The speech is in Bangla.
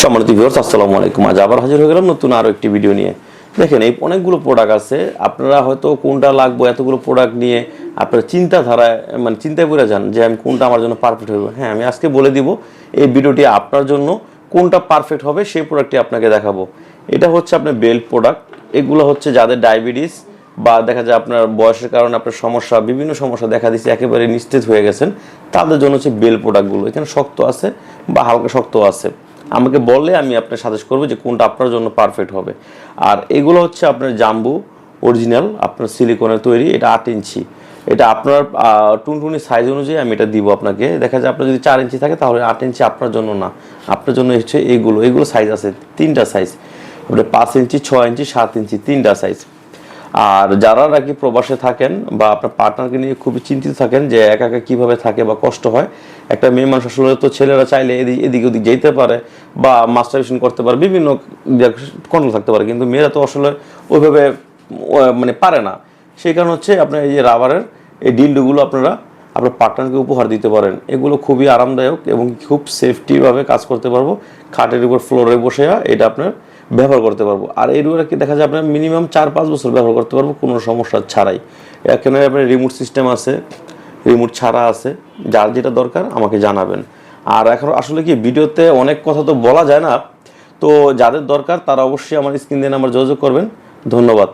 সম্মানিত ভিউয়ার্স, আসসালামু আলাইকুম। আজ আবার হাজির হয়ে গেলাম নতুন আরো একটি ভিডিও নিয়ে। দেখেন, এই অনেকগুলো প্রোডাক্ট আছে, আপনারা হয়তো কোনটা লাগবে এতগুলো প্রোডাক্ট নিয়ে আপনারা চিন্তাধারায় চিন্তায় পড়ে যান যে আমি কোনটা আমার জন্য পারফেক্ট হবে। হ্যাঁ, আমি আজকে বলে দিব এই ভিডিওটি আপনার জন্য কোনটা পারফেক্ট হবে সেই প্রোডাক্টটি আপনাকে দেখাবো। এটা হচ্ছে আপনার বেল্ট প্রোডাক্ট। এগুলো হচ্ছে যাদের ডায়াবেটিস বা দেখা যায় আপনার বয়সের কারণে আপনার সমস্যা, বিভিন্ন সমস্যা দেখা দিচ্ছে, একেবারে নিস্তেজ হয়ে গেছেন, তাদের জন্য হচ্ছে বেল্ট প্রোডাক্টগুলো। এখানে শক্ত আছে বা হালকা শক্ত আছে। আমাকে বললে আমি আপনার সাজেস্ট করবো যে কোনটা আপনার জন্য পারফেক্ট হবে। আর এগুলো হচ্ছে আপনার জাম্বু অরিজিনাল, আপনার সিলিকনের তৈরি। এটা 8 ইঞ্চি। এটা আপনার টুনটুনি সাইজ অনুযায়ী আমি এটা দিব আপনাকে। দেখা যায় আপনার যদি 4 ইঞ্চি থাকে তাহলে 8 ইঞ্চি আপনার জন্য না, আপনার জন্য হচ্ছে এগুলো সাইজ আছে, 3টা সাইজ। আপনার 5 ইঞ্চি, 6 ইঞ্চি, 7 ইঞ্চি, 3টা সাইজ। আর যারা নাকি প্রবাসে থাকেন বা আপনার পার্টনারকে নিয়ে খুবই চিন্তিত থাকেন যে একা একা কীভাবে থাকে বা কষ্ট হয়, একটা মেয়ে মানুষ আসলে তো ছেলেরা চাইলে এদিক ওদিক যেতে পারে বা মাস্টারবেশন করতে পারে, বিভিন্ন কন্ট্রোল থাকতে পারে, কিন্তু মেয়েরা তো আসলে ওইভাবে পারে না। সেই কারণ হচ্ছে আপনার এই যে রাবারের এই ডিলডোগুলো আপনারা আপনার পার্টনারকে উপহার দিতে পারেন। এগুলো খুবই আরামদায়ক এবং খুব সেফটিভাবে কাজ করতে পারবো। খাটের উপর ফ্লোরে বসে এটা আপনার ব্যবহার করতে পারবো। আর এইগুলো কি দেখা যায় আপনার মিনিমাম 4-5 বছর ব্যবহার করতে পারবো কোনো সমস্যা ছাড়াই। এখানে আপনার রিমোট সিস্টেম আছে, রিমোট ছাড়া আছে। যার যেটা দরকার আমাকে জানাবেন। আর এখন আসলে কি ভিডিওতে অনেক কথা তো বলা যায় না, তো যাদের দরকার তারা অবশ্যই আমার স্ক্রিন দিয়ে নাম্বার যোগাযোগ করবেন। ধন্যবাদ।